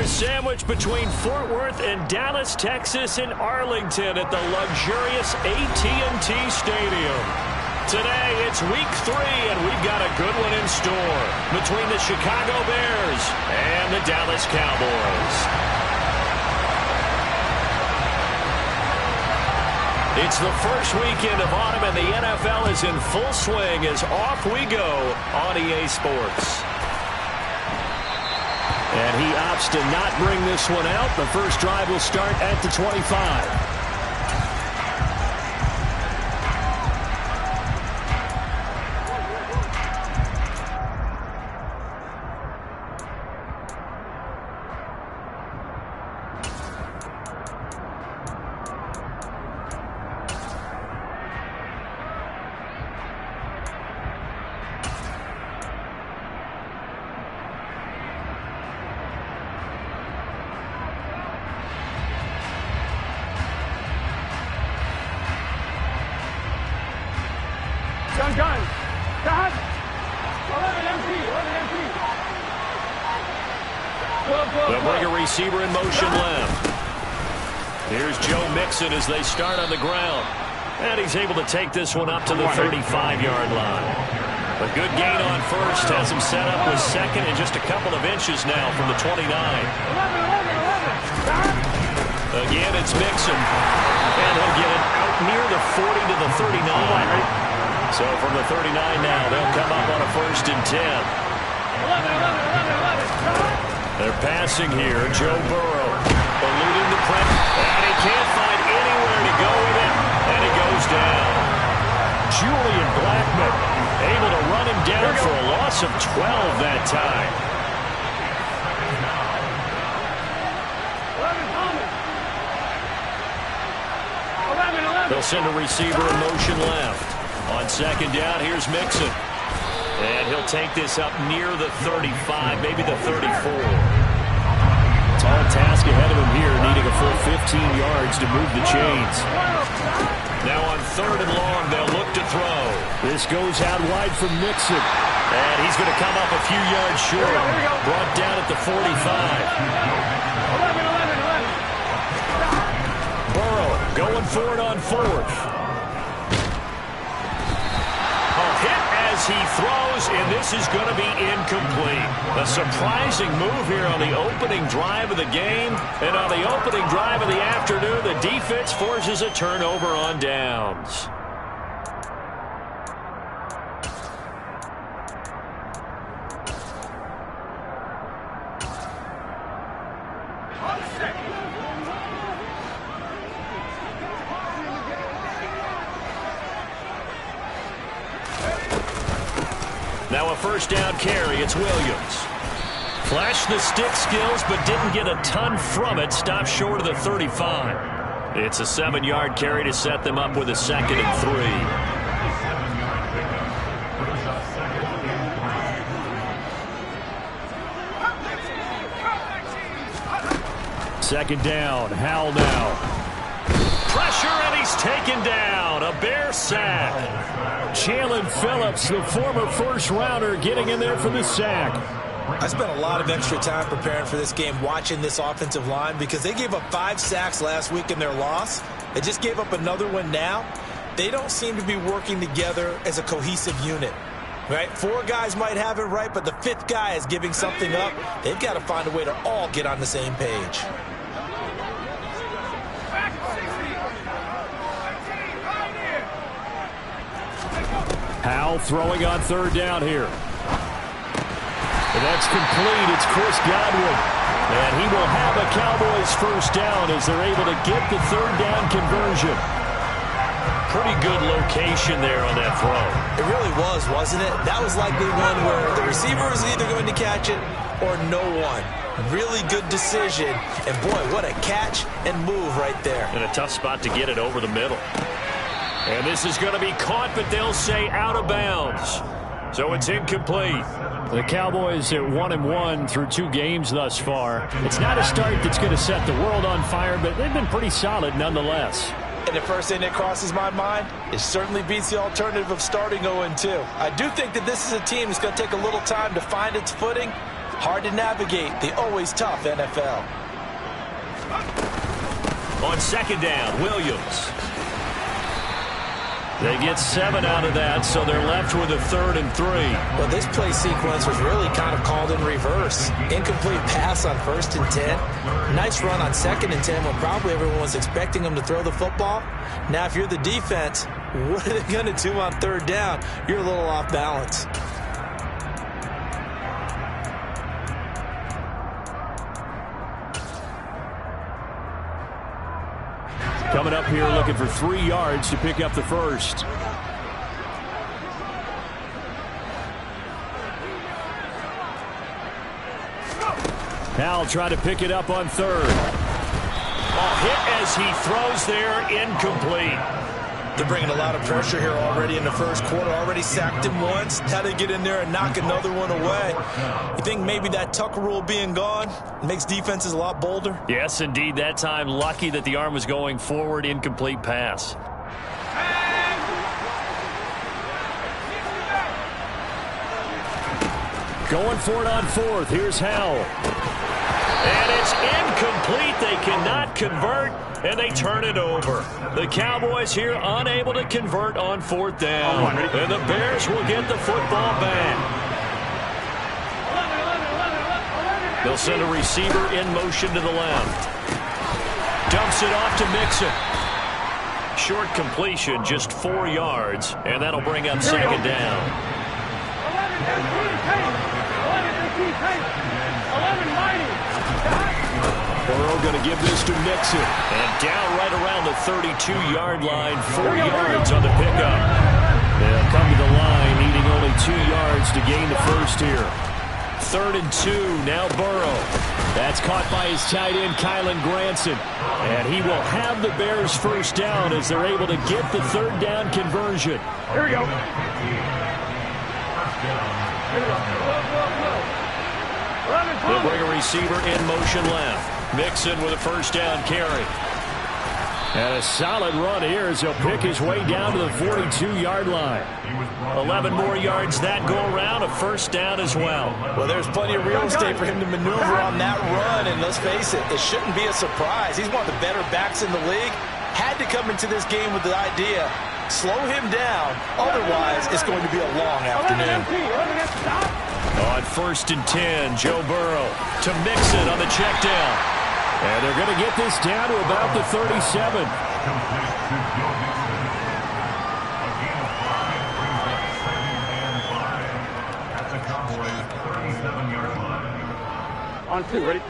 They're sandwiched between Fort Worth and Dallas, Texas, and Arlington at the luxurious AT&T Stadium. Today, it's week 3, and we've got a good one in store between the Chicago Bears and the Dallas Cowboys. It's the first weekend of autumn, and the NFL is in full swing as off we go on EA Sports. And he opts to not bring this one out. The first drive will start at the 25. They'll bring a receiver in motion left. Here's Joe Mixon as they start on the ground. And he's able to take this one up to the 35-yard line. A good gain on first has him set up with second and just a couple of inches now from the 29. Again, it's Mixon. And he'll get it out near the 40 to the 39. So from the 39 now, they'll come up on a 1st and 10. They're passing here. Joe Burrow eluding the pressure. And he can't find anywhere to go with it. And he goes down. Julian Blackmon able to run him down for a loss of 12 that time. They'll send a receiver in motion left. On second down, here's Mixon. And he'll take this up near the 35, maybe the 34. Tall task ahead of him here, needing a full 15 yards to move the chains. Now on 3rd and long, they'll look to throw. This goes out wide from Mixon. And he's going to come up a few yards short. Brought down at the 45. Burrow going for it on 4th. He throws, and this is going to be incomplete. A surprising move here on the opening drive of the game. And on the opening drive of the afternoon, the defense forces a turnover on downs. Now a 1st down carry. It's Williams. Flashed the stick skills, but didn't get a ton from it. Stopped short of the 35. It's a 7-yard carry to set them up with a 2nd and 3. 2nd down. Howell now. Pressure, and he's taken down. A Bear sack. Jalen Phillips, the former 1st-rounder, getting in there for the sack. I spent a lot of extra time preparing for this game, watching this offensive line, because they gave up 5 sacks last week in their loss. They just gave up another one now. They don't seem to be working together as a cohesive unit. Right? 4 guys might have it right, but the 5th guy is giving something up. They've got to find a way to all get on the same page. Howell throwing on 3rd down here. And that's complete. It's Chris Godwin. And he will have a Cowboys 1st down as they're able to get the 3rd down conversion. Pretty good location there on that throw. It really was, wasn't it? That was likely one where the receiver was either going to catch it or no one. Really good decision. And boy, what a catch and move right there. And a tough spot to get it over the middle. And this is going to be caught, but they'll say out of bounds. So it's incomplete. The Cowboys at 1-1 through 2 games thus far. It's not a start that's going to set the world on fire, but they've been pretty solid nonetheless. And the first thing that crosses my mind, it certainly beats the alternative of starting 0-2. I do think that this is a team that's going to take a little time to find its footing. Hard to navigate the always tough NFL. On second down, Williams. They get 7 out of that, so they're left with a 3rd and 3. Well, this play sequence was really kind of called in reverse. Incomplete pass on 1st and 10. Nice run on 2nd and 10 when probably everyone was expecting them to throw the football. Now, if you're the defense, what are they going to do on 3rd down? You're a little off balance. Coming up here looking for 3 yards to pick up the first. Howell trying to pick it up on 3rd. Hit as he throws there, incomplete. They're bringing a lot of pressure here already in the first quarter. Already sacked him once. Had to get in there and knock another one away. You think maybe that Tucker rule being gone makes defenses a lot bolder? Yes, indeed. That time, lucky that the arm was going forward. Incomplete pass. Going for it on 4th. Here's Howell. And it's incomplete. They cannot convert, and they turn it over. The Cowboys here unable to convert on 4th down. And the Bears will get the football back. They'll send a receiver in motion to the left. Dumps it off to Mixon. Short completion, just 4 yards, and that'll bring up 2nd down. Burrow going to give this to Mixon. And down right around the 32-yard line, 4 yards on the pickup. They'll come to the line, needing only 2 yards to gain the first here. 3rd and 2, now Burrow. That's caught by his tight end, Kylen Granson. And he will have the Bears first down as they're able to get the 3rd down conversion. Here we go. They'll bring a receiver in motion left. Mixon with a first down carry. And a solid run here as he'll pick his way down to the 42-yard line. 11 more yards that go around, a first down as well. Well, there's plenty of real estate for him to maneuver on that run, and let's face it, it shouldn't be a surprise. He's one of the better backs in the league. Had to come into this game with the idea, slow him down, otherwise it's going to be a long afternoon. On 1st and 10, Joe Burrow to Mixon on the check down. And they're going to get this down to about the 37. On 2, ready?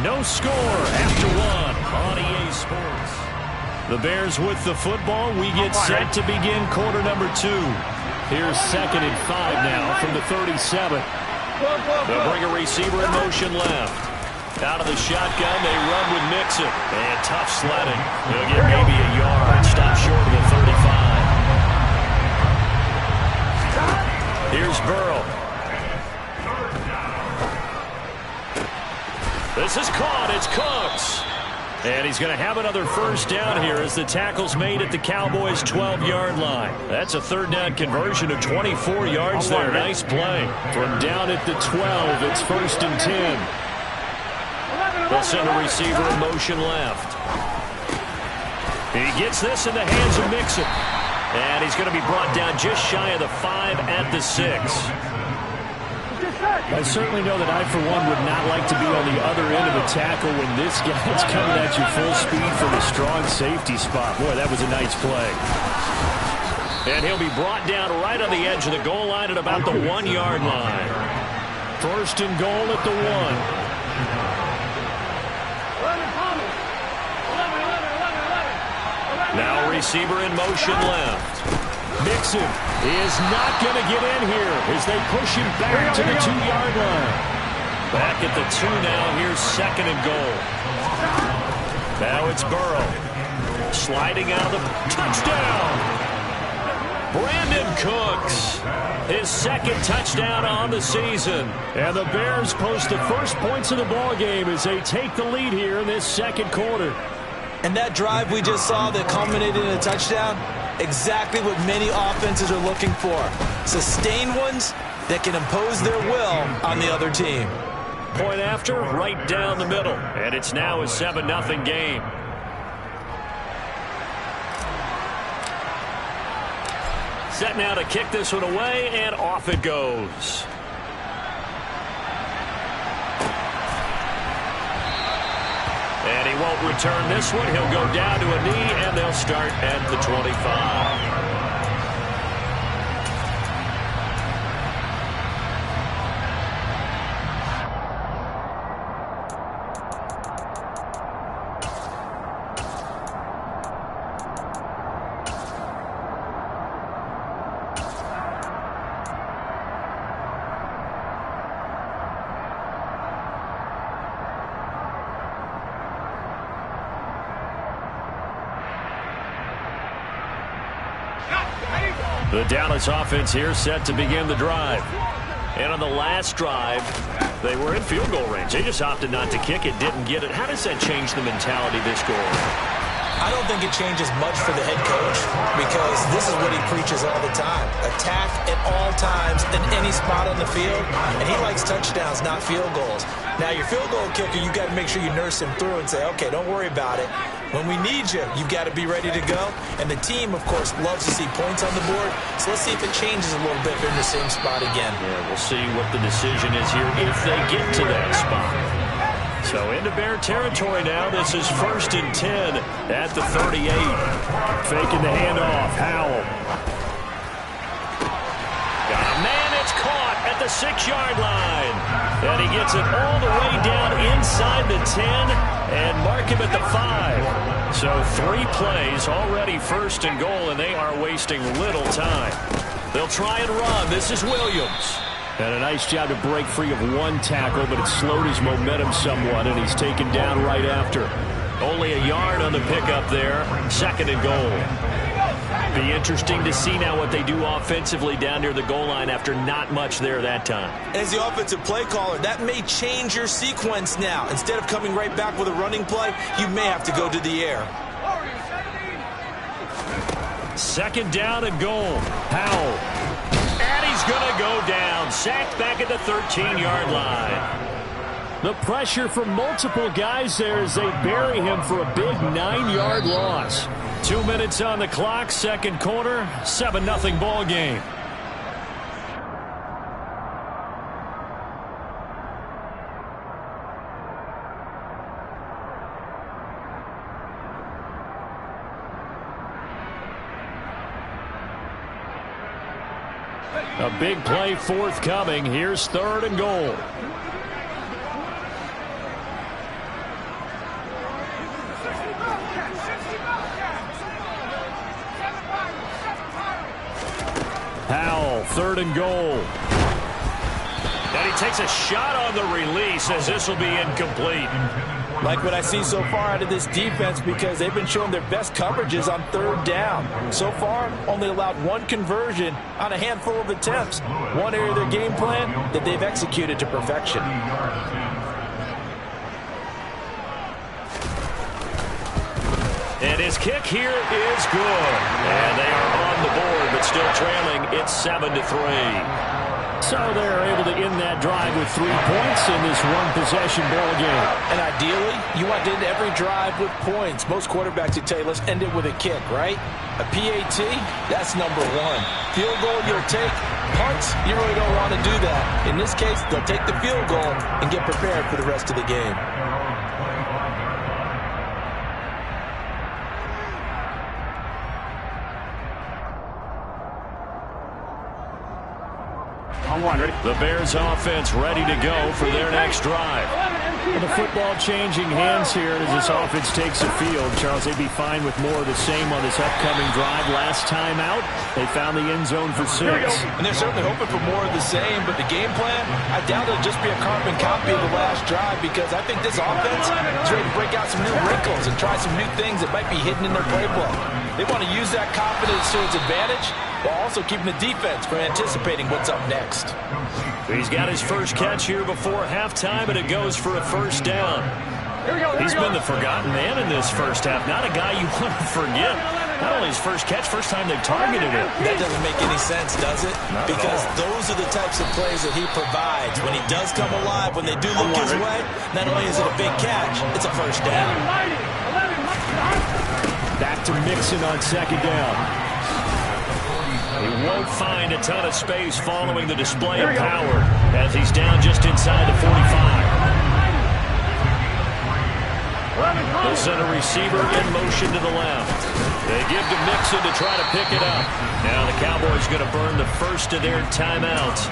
No score after 1 on EA Sports. The Bears with the football. We get set to begin quarter number 2. Here's 2nd and 5 now from the 37. They'll bring a receiver in motion left. Out of the shotgun, they run with Mixon. And tough sledding. They'll get maybe a yard. Stop short of the 35. Here's Burrow. This is caught. It's Cooks. And he's going to have another first down here as the tackle's made at the Cowboys' 12-yard line. That's a 3rd down conversion of 24 yards there. Nice play. From down at the 12, it's 1st and 10. They'll send a receiver in motion left. He gets this in the hands of Mixon. And he's going to be brought down just shy of the 5 at the 6. I certainly know that I, for one, would not like to be on the other end of a tackle when this guy's coming at you full speed from a strong safety spot. Boy, that was a nice play. And he'll be brought down right on the edge of the goal line at about the 1-yard line. 1st and goal at the 1. Now receiver in motion left. Mixon is not going to get in here as they push him back to the 2-yard line. Back at the 2 now. Here's 2nd and goal. Now it's Burrow. Sliding out of the touchdown. Brandon Cooks. His 2nd touchdown on the season. And the Bears post the first points of the ball game as they take the lead here in this 2nd quarter. And that drive we just saw that culminated in a touchdown, Exactly what many offenses are looking for. Sustained ones that can impose their will on the other team. Point after, right down the middle. And it's now a 7-0 game. Set now to kick this one away, and off it goes. And he won't return this one. He'll go down to a knee, and they'll start at the 25. The Dallas offense here set to begin the drive. And on the last drive, they were in field goal range. They just opted not to kick it, didn't get it. How does that change the mentality this goal? I don't think it changes much for the head coach because this is what he preaches all the time. Attack at all times in any spot on the field, and he likes touchdowns, not field goals. Now, your field goal kicker, you got to make sure you nurse him through and say, okay, don't worry about it. When we need you, you've got to be ready to go. And the team, of course, loves to see points on the board. So let's see if it changes a little bit if they're in the same spot again. Yeah, we'll see what the decision is here if they get to that spot. So into Bear territory now. This is 1st and 10 at the 38. Faking the handoff. Howell. Got a man. It's caught at the 6-yard line. And he gets it all the way down inside the 10 and mark him at the 5. So 3 plays already 1st and goal, and they are wasting little time. They'll try and run. This is Williams. And a nice job to break free of one tackle, but it slowed his momentum somewhat, and he's taken down right after. Only a yard on the pickup there. 2nd and goal. Be interesting to see now what they do offensively down near the goal line after not much there that time. As the offensive play caller, that may change your sequence now. Instead of coming right back with a running play, you may have to go to the air. 2nd down and goal. Howell. And he's going to go down. Sacked back at the 13-yard line. The pressure from multiple guys there as they bury him for a big 9-yard loss. 2 minutes on the clock, 2nd quarter, 7-0 ball game. A big play forthcoming. Here's 3rd and goal. Howell, 3rd and goal. And he takes a shot on the release as this will be incomplete. Like what I see so far out of this defense because they've been showing their best coverages on 3rd down. So far, only allowed 1 conversion on a handful of attempts. One area of their game plan that they've executed to perfection. And his kick here is good. And they are on the board, but still trailing. It's 7-3. So they're able to end that drive with 3 points in this one-possession ball game. And ideally, you want to end every drive with points. Most quarterbacks would tell you, let's end it with a kick, right? A PAT, that's number 1. Field goal, you'll take. Punts, you really don't want to do that. In this case, they'll take the field goal and get prepared for the rest of the game. The Bears offense ready to go for their next drive. And the football changing hands here as this offense takes the field. Charles, they'd be fine with more of the same on this upcoming drive. Last time out, they found the end zone for 6. And they're certainly hoping for more of the same, but the game plan, I doubt it'll just be a carbon copy of the last drive because I think this offense is ready to break out some new wrinkles and try some new things that might be hidden in their playbook. They want to use that confidence to its advantage while also keeping the defense from anticipating what's up next. He's got his first catch here before halftime, and it goes for a 1st down. He's been the forgotten man in this first half. Not a guy you want to forget. Not only his first catch, first time they've targeted him. That doesn't make any sense, does it? Not because those are the types of plays that he provides. When he does come alive, when they do look his way, not only is it a big catch, it's a first down. Back to Mixon on second down. He won't find a ton of space following the display of power as he's down just inside the 45. They'll send a receiver in motion to the left. They give to Mixon to try to pick it up. Now the Cowboys going to burn the first of their timeouts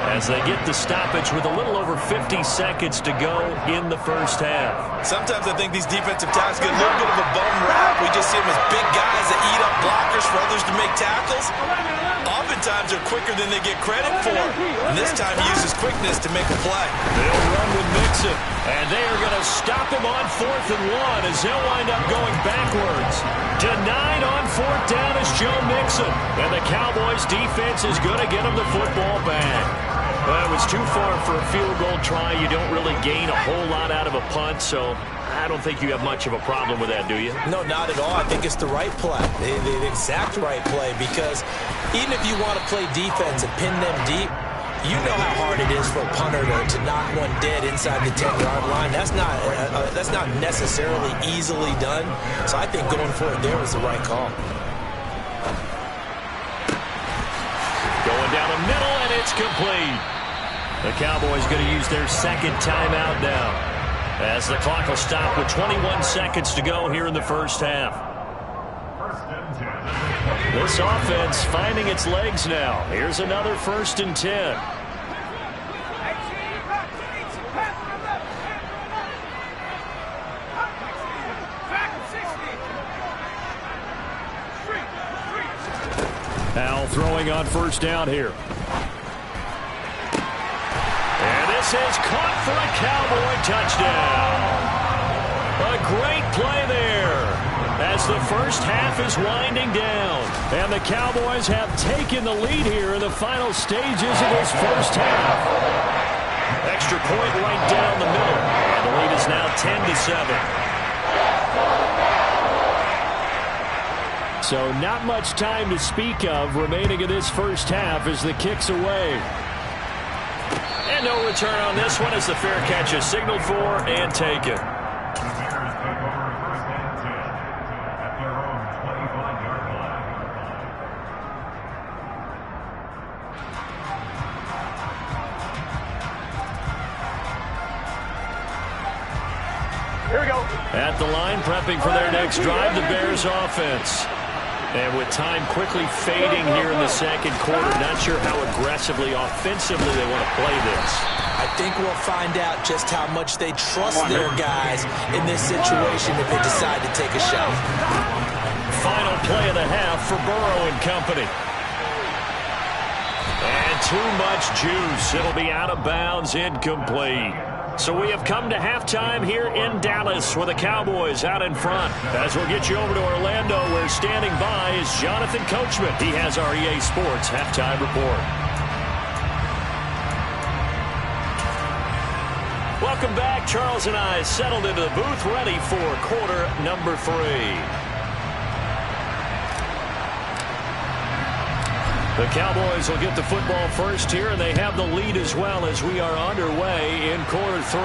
as they get the stoppage with a little over 50 seconds to go in the first half. Sometimes I think these defensive tackles get a little bit of a bum rap. We just see them as big guys that eat up blockers for others to make tackles. Oftentimes they're quicker than they get credit for. And this time he uses quickness to make a play. They'll run with Mixon. And they are going to stop him on 4th and 1 as they'll wind up going backwards. Denied on 4th down is Joe Mixon. And the Cowboys defense is going to get him the football back. Well, it was too far for a field goal try. You don't really gain a whole lot out of a punt, so I don't think you have much of a problem with that, do you? No, not at all. I think it's the right play, the exact right play, because even if you want to play defense and pin them deep, you know how hard it is for a punter to knock one dead inside the 10-yard line. That's not necessarily easily done. So I think going for it there was the right call. Going down the middle, and it's complete. The Cowboys going to use their second timeout now, as the clock will stop with 21 seconds to go here in the first half. This offense finding its legs now. Here's another 1st and 10. Now throwing on 1st down here. And this is caught for a Cowboy touchdown. A great play there as the first half is winding down. And the Cowboys have taken the lead here in the final stages of this first half. Extra point right down the middle. And the lead is now 10-7. So not much time to speak of remaining in this first half as the kick's away. And no return on this one as the fair catch is signaled for and taken. Here we go. At the line, prepping for their next drive, the Bears offense. And with time quickly fading here in the second quarter, not sure how aggressively, offensively they want to play this. I think we'll find out just how much they trust their guys in this situation if they decide to take a shot. Final play of the half for Burrow and company. And too much juice. It'll be out of bounds, incomplete. So we have come to halftime here in Dallas with the Cowboys out in front. As we'll get you over to Orlando, where standing by is Jonathan Coachman. He has our EA Sports halftime report. Welcome back. Charles and I settled into the booth, ready for quarter number 3. The Cowboys will get the football first here, and they have the lead as well as we are underway in quarter 3.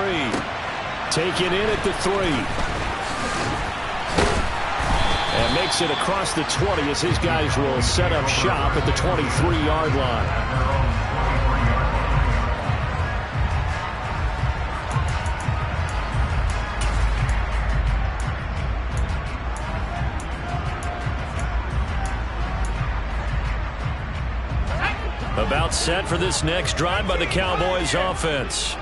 Taken in at the 3. And makes it across the 20 as his guys will set up shop at the 23-yard line. About set for this next drive by the Cowboys offense.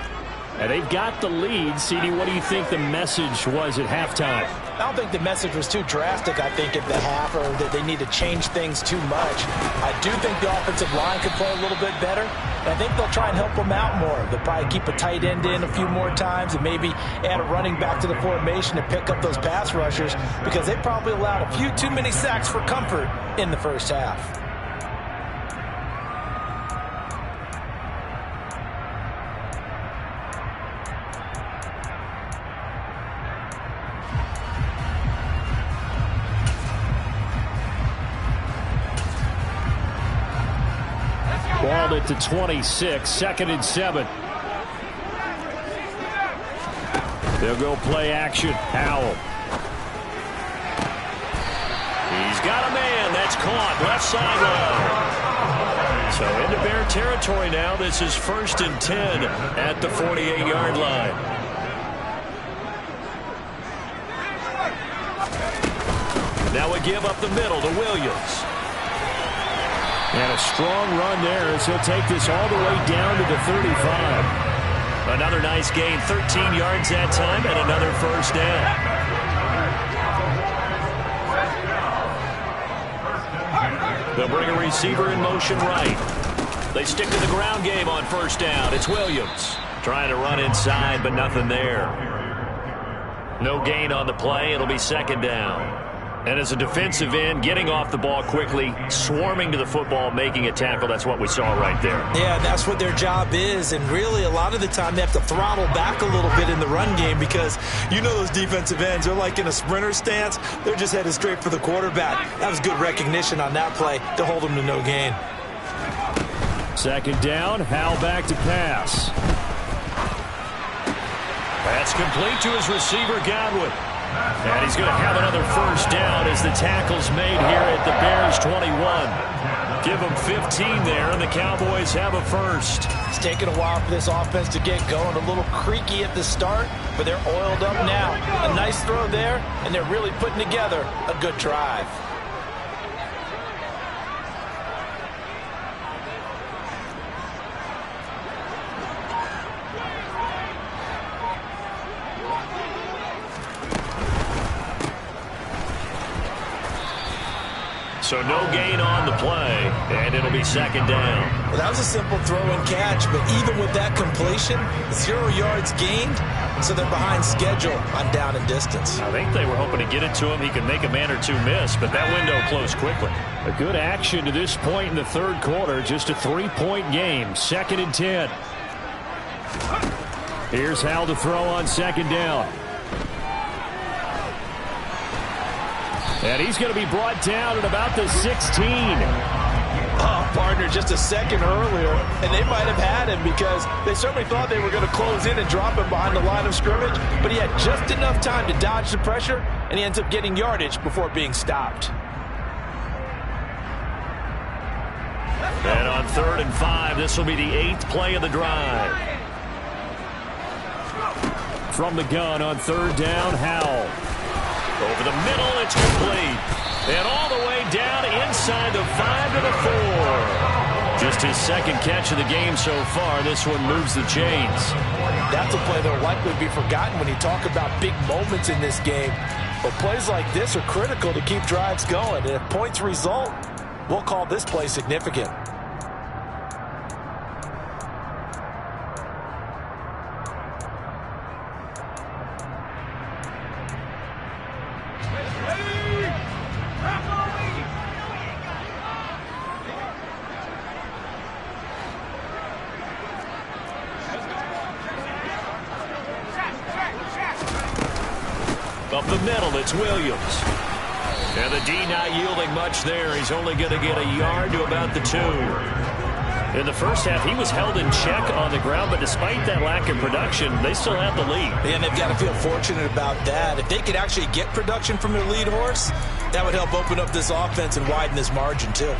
And they've got the lead. CD, what do you think the message was at halftime? I don't think the message was too drastic, I think, at the half, or that they need to change things too much. I do think the offensive line could play a little bit better. And I think they'll try and help them out more. They'll probably keep a tight end in a few more times and maybe add a running back to the formation to pick up those pass rushers, because they probably allowed a few too many sacks for comfort in the first half. held it to 26, 2nd and 7. They'll go play action. Howell. He's got a man. That's caught. Left sideline. So into Bear territory now. This is 1st and 10 at the 48-yard line. Now we give up the middle to Williams. And a strong run there as he'll take this all the way down to the 35. Another nice gain, 13 yards that time, and another first down. They'll bring a receiver in motion right. They stick to the ground game on 1st down. It's Williams trying to run inside, but nothing there. No gain on the play. It'll be 2nd down. And as a defensive end, getting off the ball quickly, swarming to the football, making a tackle, that's what we saw right there. Yeah, that's what their job is. And really, a lot of the time, they have to throttle back a little bit in the run game because you know those defensive ends, they're like in a sprinter stance. They're just headed straight for the quarterback. That was good recognition on that play to hold them to no gain. 2nd down, Howell back to pass. That's complete to his receiver, Godwin. And he's going to have another first down as the tackle's made here at the Bears 21. Give them 15 there, and the Cowboys have a first. It's taken a while for this offense to get going. A little creaky at the start, but they're oiled up now. A nice throw there, and they're really putting together a good drive. So no gain on the play, and it'll be 2nd down. Well, that was a simple throw and catch, but even with that completion, 0 yards gained, so they're behind schedule on down and distance. I think they were hoping to get it to him. He could make a man or two miss, but that window closed quickly. A good action to this point in the 3rd quarter, just a 3-point game, 2nd and 10. Here's Howell to throw on 2nd down. And he's going to be brought down at about the 16. Oh, partner, just a second earlier, and they might have had him because they certainly thought they were going to close in and drop him behind the line of scrimmage, but he had just enough time to dodge the pressure, and he ends up getting yardage before being stopped. And on 3rd and 5, this will be the 8th play of the drive. From the gun on 3rd down, Howell. Over the middle, it's complete. And all the way down inside the 5 to the 4. Just his 2nd catch of the game so far. This one moves the chains. That's a play that will likely be forgotten when you talk about big moments in this game. But plays like this are critical to keep drives going. And if points result, we'll call this play significant. Up the middle, it's Williams. And the D not yielding much there. He's only going to get a yard to about the 2. In the first half, he was held in check on the ground, but despite that lack of production, they still have the lead. And they've got to feel fortunate about that. If they could actually get production from their lead horse, that would help open up this offense and widen this margin, too.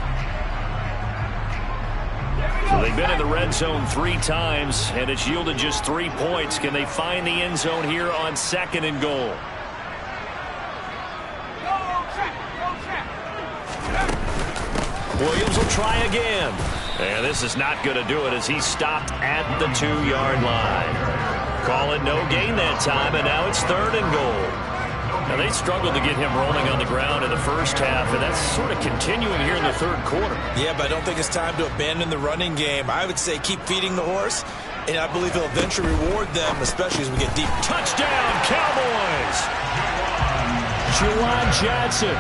So they've been in the red zone 3 times, and it's yielded just 3 points. Can they find the end zone here on 2nd and goal? Williams will try again. And this is not going to do it as he's stopped at the 2-yard line. Call it no gain that time, and now it's 3rd and goal. Now, they struggled to get him rolling on the ground in the first half, and that's sort of continuing here in the 3rd quarter. Yeah, but I don't think it's time to abandon the running game. I would say keep feeding the horse, and I believe he'll eventually reward them, especially as we get deep. Touchdown, Cowboys! Juwan Johnson,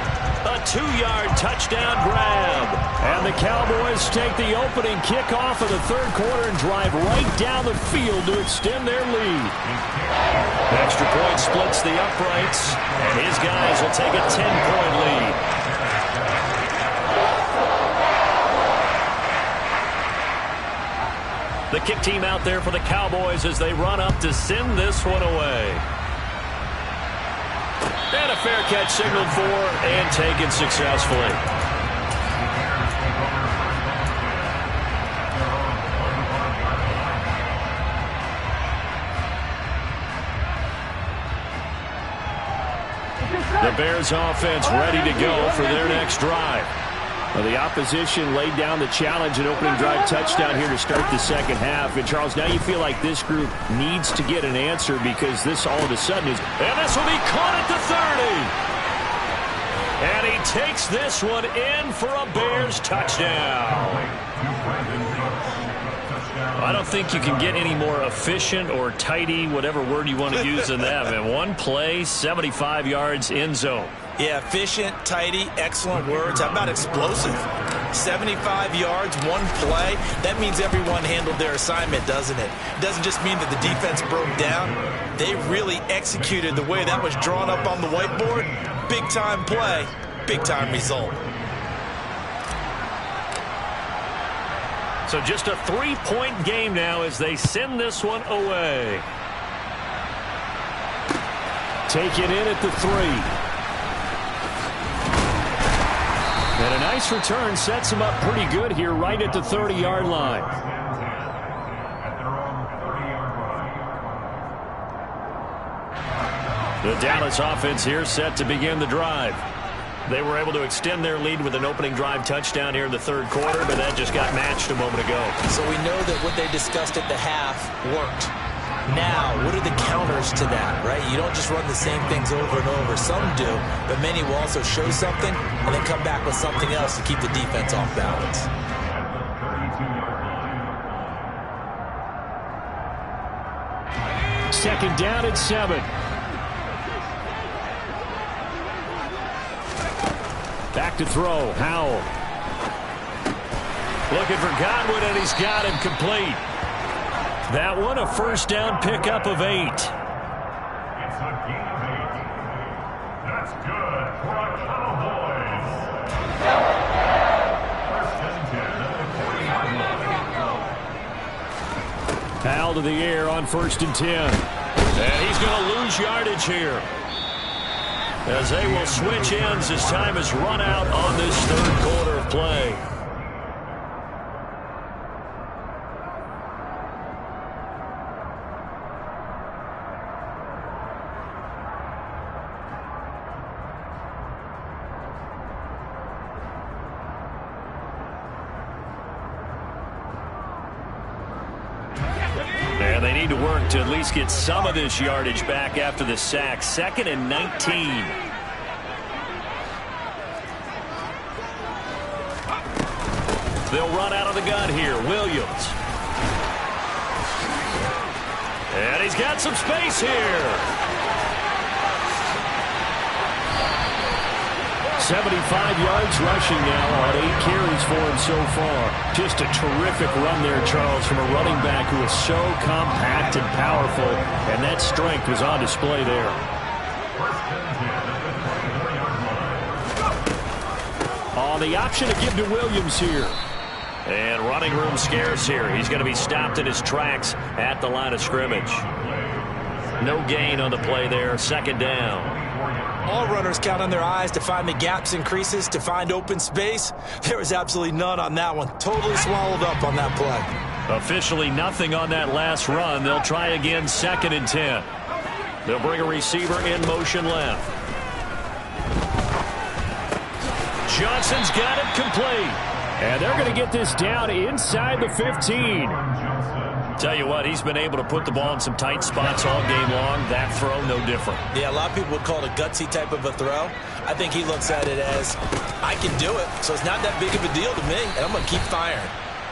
a 2-yard touchdown grab. And the Cowboys take the opening kickoff of the 3rd quarter and drive right down the field to extend their lead. Extra point splits the uprights, and his guys will take a 10-point lead. The kick team out there for the Cowboys as they run up to send this one away. And a fair catch signaled for and taken successfully. The Bears offense ready to go for their next drive. Well, the opposition laid down the challenge and opening drive touchdown here to start the second half. And, Charles, now you feel like this group needs to get an answer because this all of a sudden is... And this will be caught at the 30. And he takes this one in for a Bears touchdown. I don't think you can get any more efficient or tidy, whatever word you want to use in that. Man, one play, 75 yards, end zone. Yeah, efficient, tidy, excellent words. How about explosive? 75 yards, one play. That means everyone handled their assignment, doesn't it? It doesn't just mean that the defense broke down. They really executed the way that was drawn up on the whiteboard. Big-time play, big-time result. So just a 3-point game now as they send this one away. Take it in at the 3. And a nice return sets him up pretty good here right at the 30-yard line. The Dallas offense here set to begin the drive. They were able to extend their lead with an opening drive touchdown here in the third quarter, but that just got matched a moment ago. So we know that what they discussed at the half worked. Now, what are the counters to that, right? You don't just run the same things over and over. Some do, but many will also show something and then come back with something else to keep the defense off balance. Second down at 7. Back to throw, Howell. Looking for Godwin, and he's got him complete. That one, a first down pickup of 8. It's a gain of 8. That's good for the Cowboys. First and 10 at the 40-yard line. Howell to the air on first and 10. And he's going to lose yardage here, as they will switch ends as time has run out on this third quarter of play. And they need to work to at least get some of this yardage back after the sack. 2nd and 19. They'll run out of the gun here. Williams. And he's got some space here. 75 yards rushing now on 8 carries for him so far. Just a terrific run there, Charles, from a running back who is so compact and powerful, and that strength was on display there. On the option to give to Williams here. And running room scarce here. He's going to be stopped in his tracks at the line of scrimmage. No gain on the play there. 2nd down. All runners count on their eyes to find the gaps and creases, to find open space. There was absolutely none on that one. Totally swallowed up on that play. Officially nothing on that last run. They'll try again, 2nd and 10. They'll bring a receiver in motion left. Johnson's got it complete. And they're going to get this down inside the 15. Tell you what, he's been able to put the ball in some tight spots all game long. That throw, no different. Yeah, a lot of people would call it a gutsy type of a throw. I think he looks at it as, I can do it, so it's not that big of a deal to me, and I'm going to keep firing.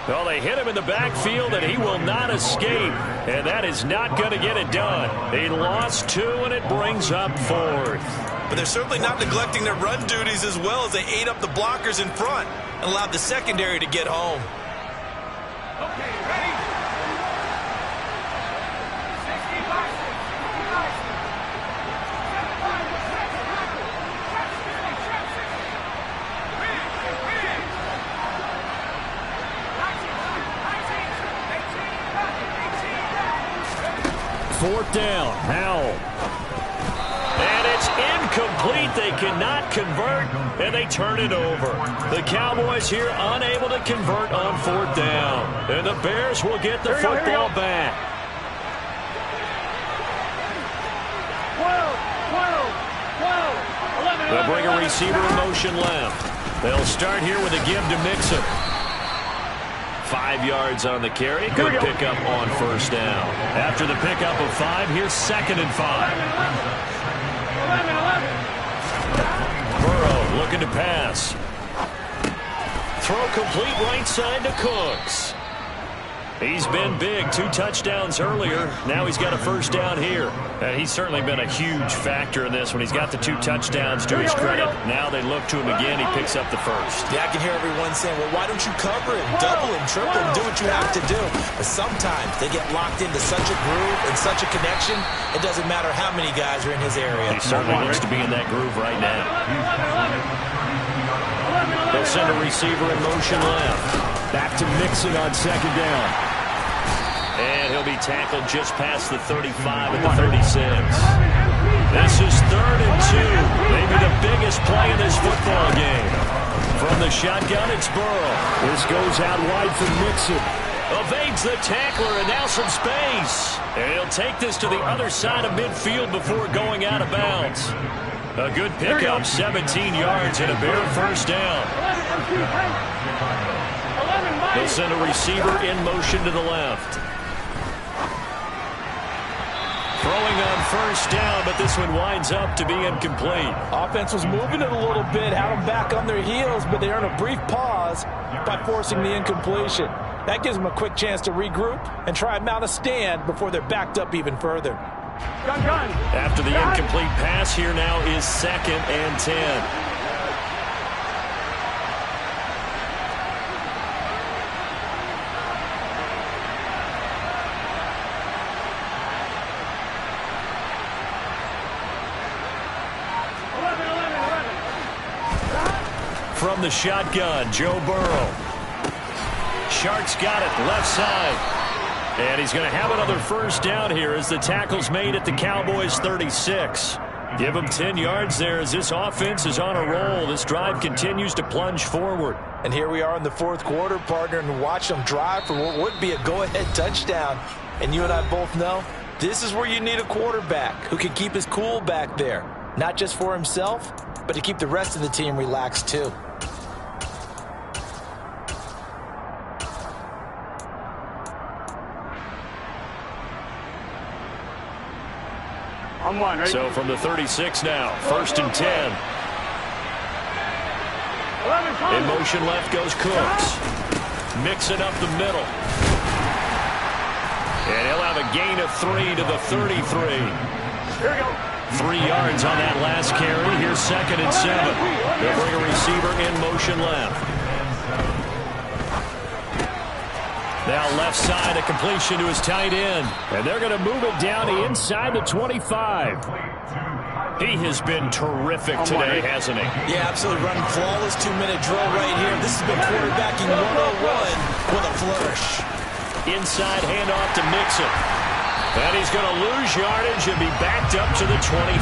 Well, they hit him in the backfield, and he will not escape. And that is not going to get it done. They lost 2, and it brings up 4th. But they're certainly not neglecting their run duties as well, as they ate up the blockers in front and allowed the secondary to get home. Okay, ready? 65. 4th down. Howell. And it's incomplete. They cannot convert, and they turn it over. The Cowboys here unable to convert on 4th down. And the Bears will get the football back. 12, 11, They'll bring a receiver in motion left. They'll start here with a give to Mixon. 5 yards on the carry. Good pickup on 1st down. After the pickup of 5, here's 2nd and 5. 11. Burrow looking to pass. Throw complete right side to Cooks. He's been big. 2 touchdowns earlier. Now he's got a 1st down here. And he's certainly been a huge factor in this when he's got the 2 touchdowns to his credit. Now they look to him again. He picks up the 1st. Yeah, I can hear everyone saying, well, why don't you cover him, double him, triple him, do what you have to do. But sometimes they get locked into such a groove and such a connection, it doesn't matter how many guys are in his area. He certainly looks to be in that groove right now. They'll send a receiver in motion left. Back to Mixon on 2nd down. And he'll be tackled just past the 35 at the 36. This is 3rd and 2. Maybe the biggest play in this football game. From the shotgun, it's Burrow. This goes out wide for Mixon. Evades the tackler, and now some space. And he'll take this to the other side of midfield before going out of bounds. A good pickup, 17 yards and a bare 1st down. They'll send a receiver in motion to the left. Throwing on 1st down, but this one winds up to be incomplete. Offense was moving it a little bit, had them back on their heels, but they earn a brief pause by forcing the incompletion. That gives them a quick chance to regroup and try and mount a stand before they're backed up even further. Gun. After the incomplete pass, here now is 2nd and 10. From the shotgun, Joe Burrow. Shark's got it, left side. And he's going to have another 1st down here as the tackle's made at the Cowboys' 36. Give him 10 yards there as this offense is on a roll. This drive continues to plunge forward. And here we are in the 4th quarter, partner, and watch them drive for what would be a go-ahead touchdown. And you and I both know this is where you need a quarterback who can keep his cool back there. Not just for himself, but to keep the rest of the team relaxed too. On 1, right? So from the 36 now, 1st and 10. 11, In motion left goes Cooks. Mixing up the middle. And he'll have a gain of 3 to the 33. Here we go. 3 yards on that last carry. Here's 2nd and 7. They'll bring a receiver in motion left. Now left side, a completion to his tight end. And they're going to move it down to inside the 25. He has been terrific today, hasn't he? Yeah, absolutely. Running flawless 2-minute drill right here. This has been quarterbacking 101 with a flourish. Inside handoff to Mixon. And he's going to lose yardage and be backed up to the 25.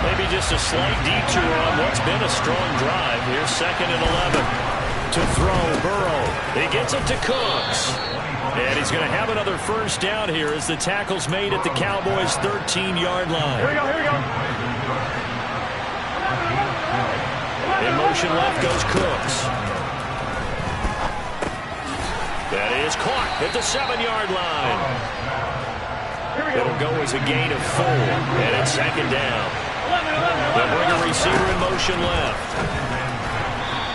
Maybe just a slight detour on what's been a strong drive. Here's 2nd and 11. To throw, Burrow. He gets it to Cooks. And he's going to have another 1st down here as the tackle's made at the Cowboys' 13-yard line. Here we go. In motion left goes Cooks. That is caught at the 7-yard line. It'll go as a gain of 4, and it's 2nd down. They'll bring a receiver in motion left.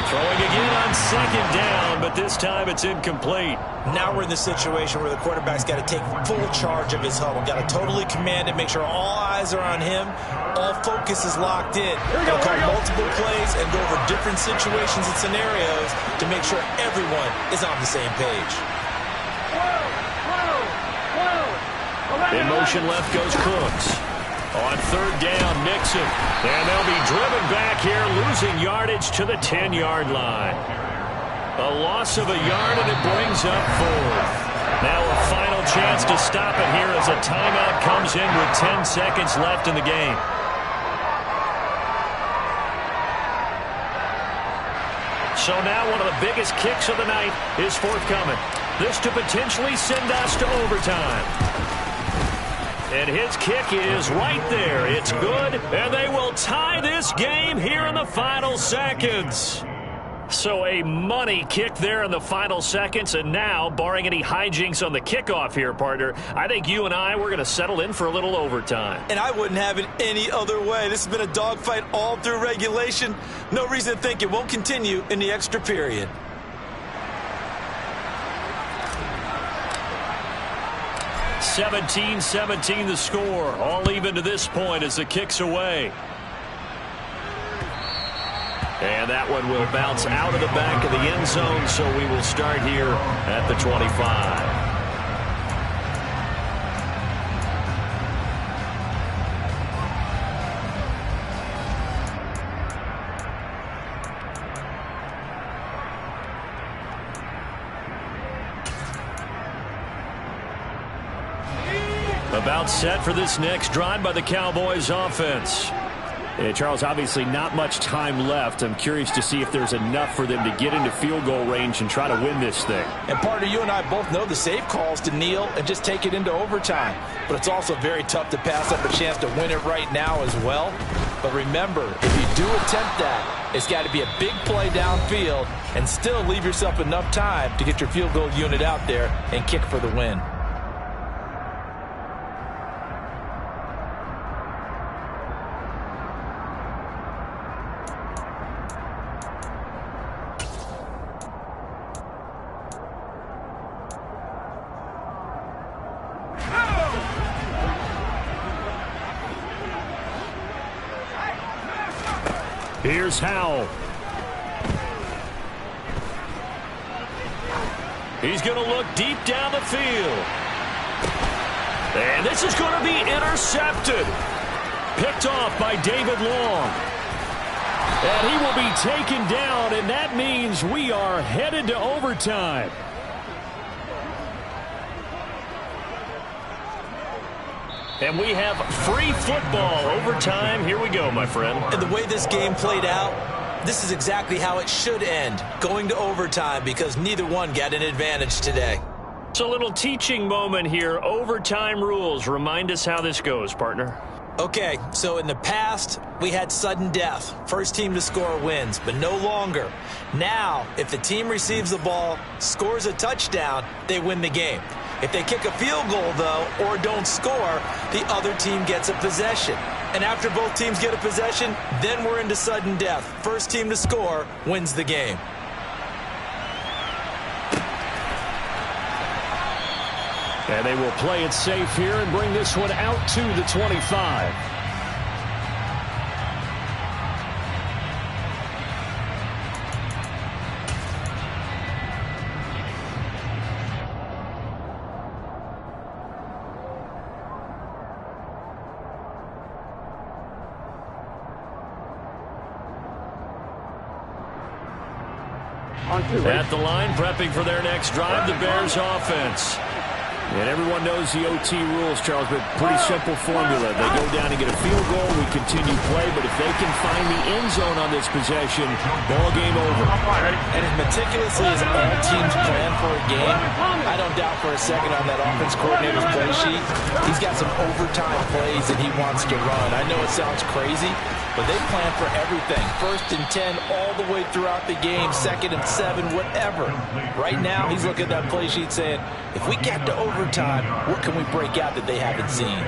Throwing again on 2nd down, but this time it's incomplete. Now we're in the situation where the quarterback's got to take full charge of his huddle. Got to totally command it, make sure all eyes are on him. All focus is locked in. He'll call multiple plays and go over different situations and scenarios to make sure everyone is on the same page. 12. In motion left goes Cooks. On 3rd down, Mixon. And they'll be driven back here, losing yardage to the 10-yard line. A loss of a yard, and it brings up 4th. Now a final chance to stop it here as a timeout comes in with 10 seconds left in the game. So now one of the biggest kicks of the night is forthcoming. This to potentially send us to overtime. And his kick is right there. It's good, and they will tie this game here in the final seconds. So a money kick there in the final seconds, and now, barring any hijinks on the kickoff here, partner, I think you and we're going to settle in for a little overtime. And I wouldn't have it any other way. This has been a dogfight all through regulation. No reason to think it won't continue in the extra period. (17-17) the score. All even to this point as the kick's away. And that one will bounce out of the back of the end zone, so we will start here at the 25. About set for this next drive by the Cowboys offense. Yeah, Charles, obviously not much time left. I'm curious to see if there's enough for them to get into field goal range and try to win this thing. And partner, you and I both know the safe calls to kneel and just take it into overtime. But it's also very tough to pass up a chance to win it right now as well. But remember, if you do attempt that, it's got to be a big play downfield and still leave yourself enough time to get your field goal unit out there and kick for the win. Here's Howell. He's going to look deep down the field. And this is going to be intercepted. Picked off by David Long. And he will be taken down, and that means we are headed to overtime. And we have free football overtime. Here we go, my friend. And the way this game played out, this is exactly how it should end, going to overtime, because neither one got an advantage today. It's a little teaching moment here. Overtime rules. Remind us how this goes, partner. Okay, so in the past, we had sudden death. First team to score wins, but no longer. Now, if the team receives the ball, scores a touchdown, they win the game. If they kick a field goal, though, or don't score, the other team gets a possession. And after both teams get a possession, then we're into sudden death. First team to score wins the game. And they will play it safe here and bring this one out to the 25. At the line, prepping for their next drive, the Bears offense. And everyone knows the OT rules, Charles, but pretty simple formula. They go down and get a field goal, we continue play, but if they can find the end zone on this possession, ball game over. And as meticulously as all teams plan for a game, I don't doubt for a second on that offense coordinator's play sheet, he's got some overtime plays that he wants to run. I know it sounds crazy, but they plan for everything. 1st and 10 all the way throughout the game, 2nd and 7, whatever. Right now, he's looking at that play sheet saying, if we get to overtime, what can we break out that they haven't seen?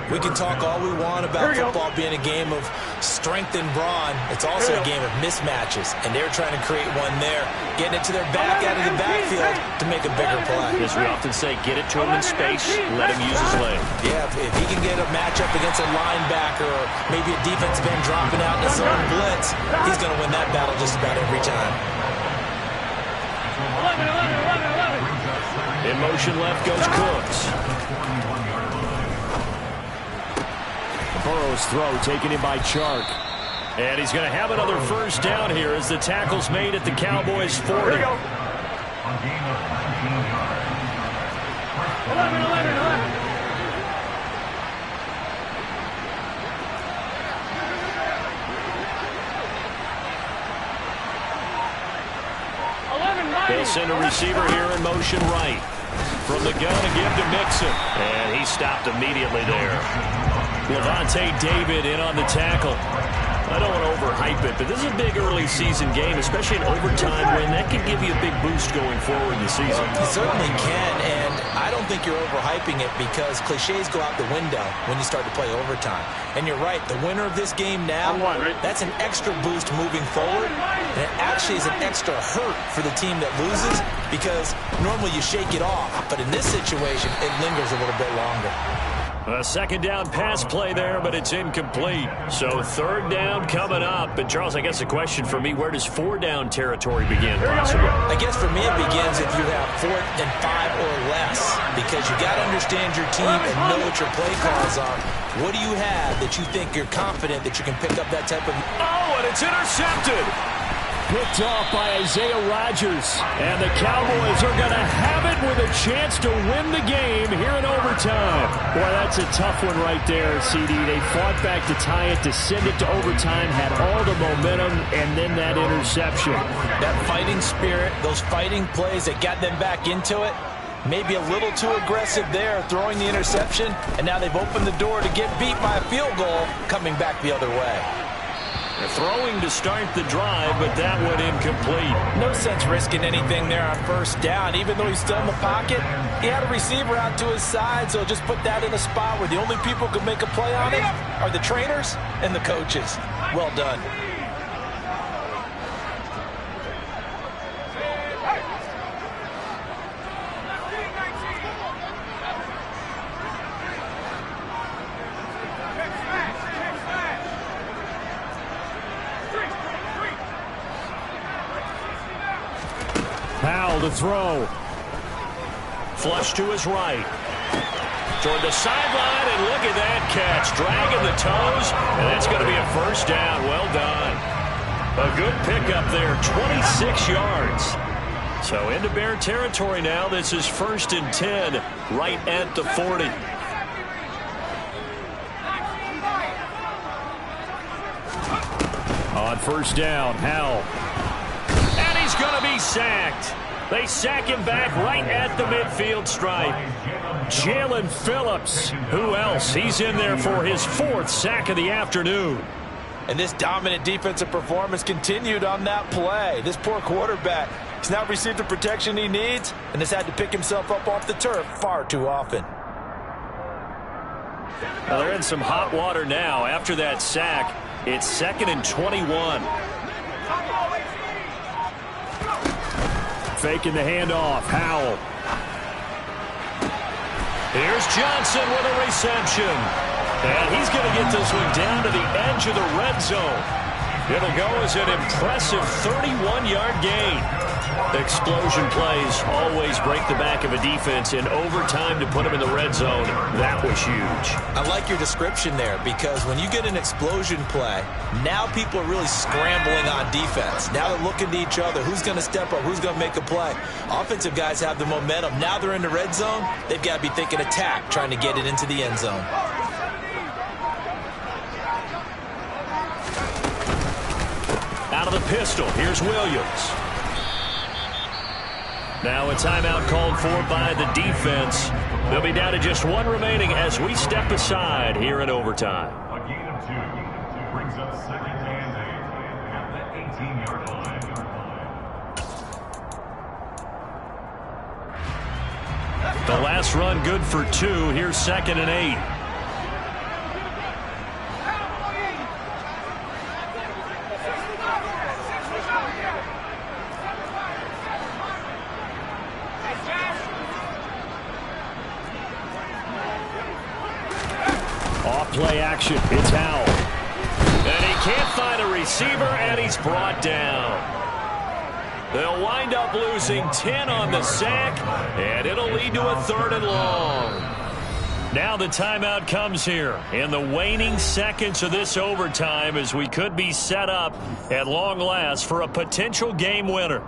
We can talk all we want about football being a game of strength and brawn. It's also a game of mismatches, and they're trying to create one there, getting it to their back out of the backfield to make a bigger play. As we often say, get it to him in space, let him use his leg. Yeah, if he can get a matchup against a linebacker or maybe a defensive end dropping out in his own blitz, he's going to win that battle just about every time. In motion left goes Cooks. Burrow's throw taken in by Chark. And he's going to have another first down here as the tackle's made at the Cowboys 40. They'll send a receiver here in motion right. From the gun to give to Mixon. And he stopped immediately there. Levante David in on the tackle. I don't want to overhype it, but this is a big early season game, especially an overtime win. That can give you a big boost going forward in the season. It certainly can, and I don't think you're overhyping it because cliches go out the window when you start to play overtime. And you're right, the winner of this game now, that's an extra boost moving forward, and it actually is an extra hurt for the team that loses because normally you shake it off, but in this situation, it lingers a little bit longer. A second down pass play there, but it's incomplete. So third down coming up. And, Charles, I guess the question for me, where does four down territory begin possibly? I guess for me it begins if you have 4th and 5 or less because you got to understand your team and know what your play calls are. What do you have that you think you're confident that you can pick up that type of... Oh, and it's intercepted. Picked off by Isaiah Rodgers. And the Cowboys are going to have it with a chance to win the game here in overtime. Boy, that's a tough one right there, CD. They fought back to tie it, to send it to overtime, had all the momentum, and then that interception. That fighting spirit, those fighting plays that got them back into it, maybe a little too aggressive there, throwing the interception, and now they've opened the door to get beat by a field goal, coming back the other way. They're throwing to start the drive, but that one incomplete. No sense risking anything there on first down. Even though he's still in the pocket, he had a receiver out to his side, so just put that in a spot where the only people who can make a play on it are the trainers and the coaches. Well done. Powell to throw. Flush to his right. Toward the sideline, and look at that catch. Dragging the toes, and that's going to be a first down. Well done. A good pickup there, 26 yards. So into Bear territory now. This is 1st and 10, right at the 40. On first down, Howell. And he's going to be sacked. They sack him back right at the midfield stripe. Jalen Phillips. Who else? He's in there for his 4th sack of the afternoon. And this dominant defensive performance continued on that play. This poor quarterback has now received the protection he needs and has had to pick himself up off the turf far too often. Well, they're in some hot water now. After that sack, it's 2nd and 21. Faking the handoff. Howell. Here's Johnson with a reception. And he's going to get this one down to the edge of the red zone. It'll go as an impressive 31-yard gain. Explosion plays always break the back of a defense. In overtime to put them in the red zone, that was huge. I like your description there because when you get an explosion play, now people are really scrambling on defense. Now they're looking to each other. Who's going to step up? Who's going to make a play? Offensive guys have the momentum. Now they're in the red zone. They've got to be thinking attack, trying to get it into the end zone. Out of the pistol, here's Williams. Now a timeout called for by the defense. They'll be down to just one remaining as we step aside here in overtime. A gain of 2 brings up 2nd and 8 at the 18-yard line. The last run good for 2. Here's 2nd and 8. Play action. It's Howell. And he can't find a receiver, and he's brought down. They'll wind up losing 10 on the sack, and it'll lead to a 3rd and long. Now the timeout comes here in the waning seconds of this overtime as we could be set up at long last for a potential game winner.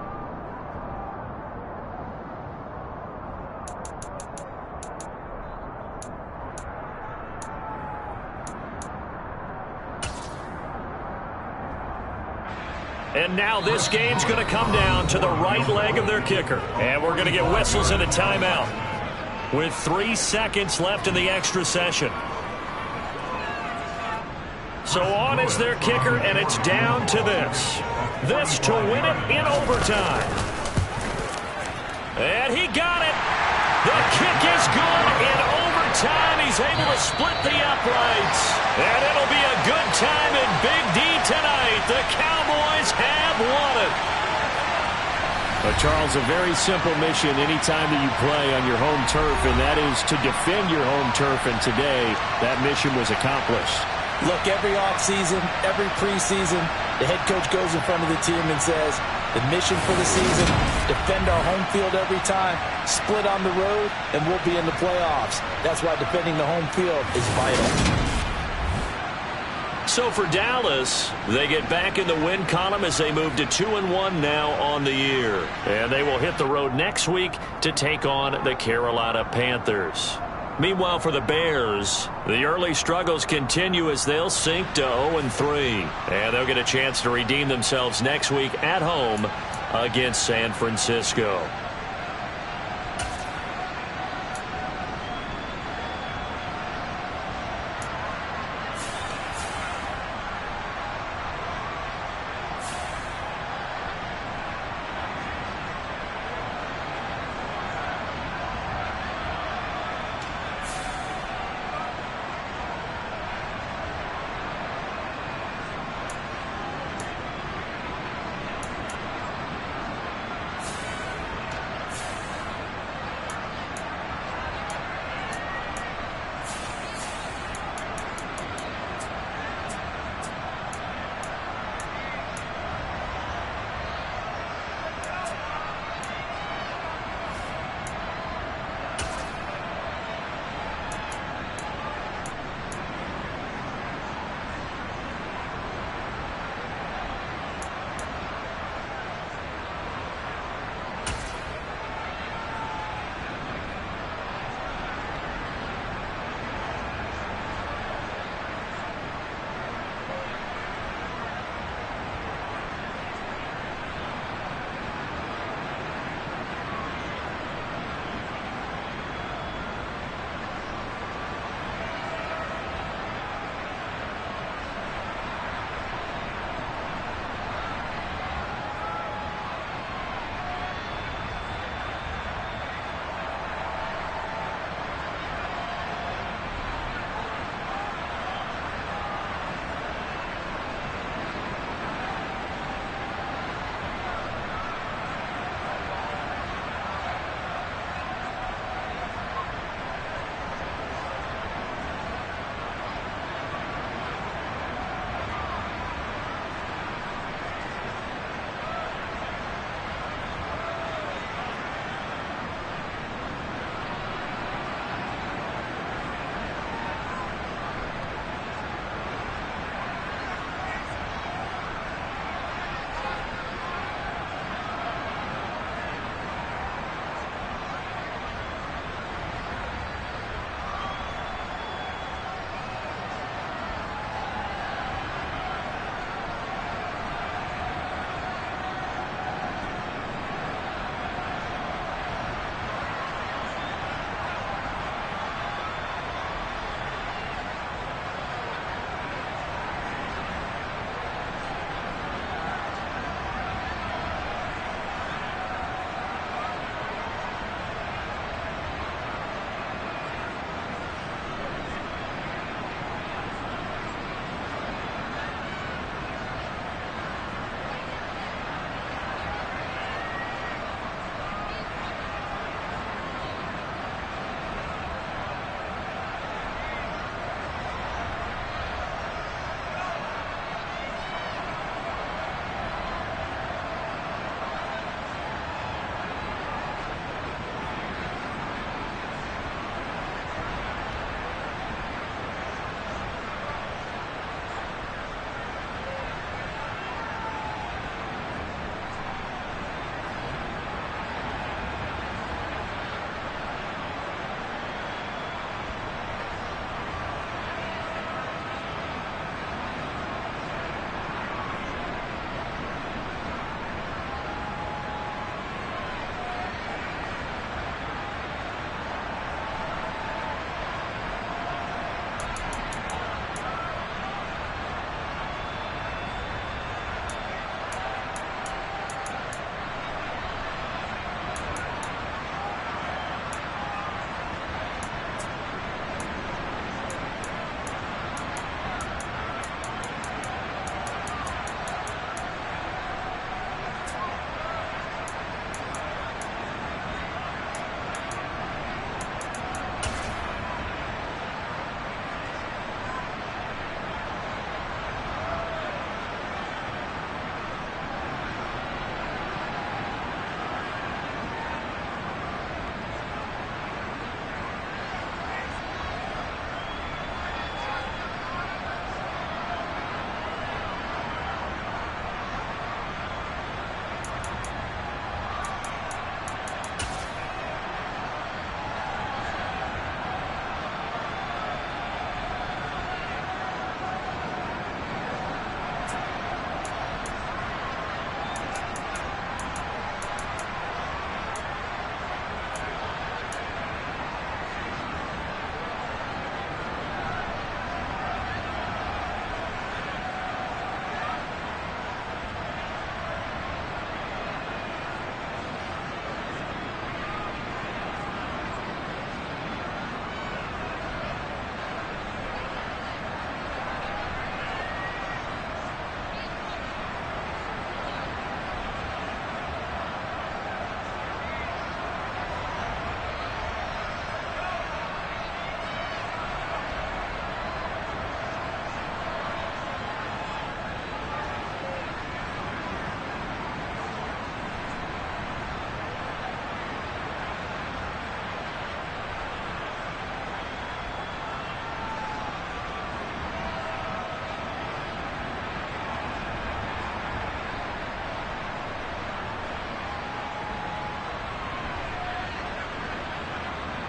And now this game's going to come down to the right leg of their kicker. And we're going to get whistles and a timeout with 3 seconds left in the extra session. So on is their kicker, and it's down to this. This to win it in overtime. And he got it. The kick is good in overtime. He's able to split the uprights. And it'll be a good time in Big D tonight. The Cowboys have won it. Charles, a very simple mission anytime that you play on your home turf, and that is to defend your home turf. And today, that mission was accomplished. Look, every offseason, every preseason, the head coach goes in front of the team and says, the mission for the season, defend our home field every time, split on the road, and we'll be in the playoffs. That's why defending the home field is vital. So for Dallas, they get back in the win column as they move to 2-1 now on the year. And they will hit the road next week to take on the Carolina Panthers. Meanwhile, for the Bears, the early struggles continue as they'll sink to 0-3. And they'll get a chance to redeem themselves next week at home against San Francisco.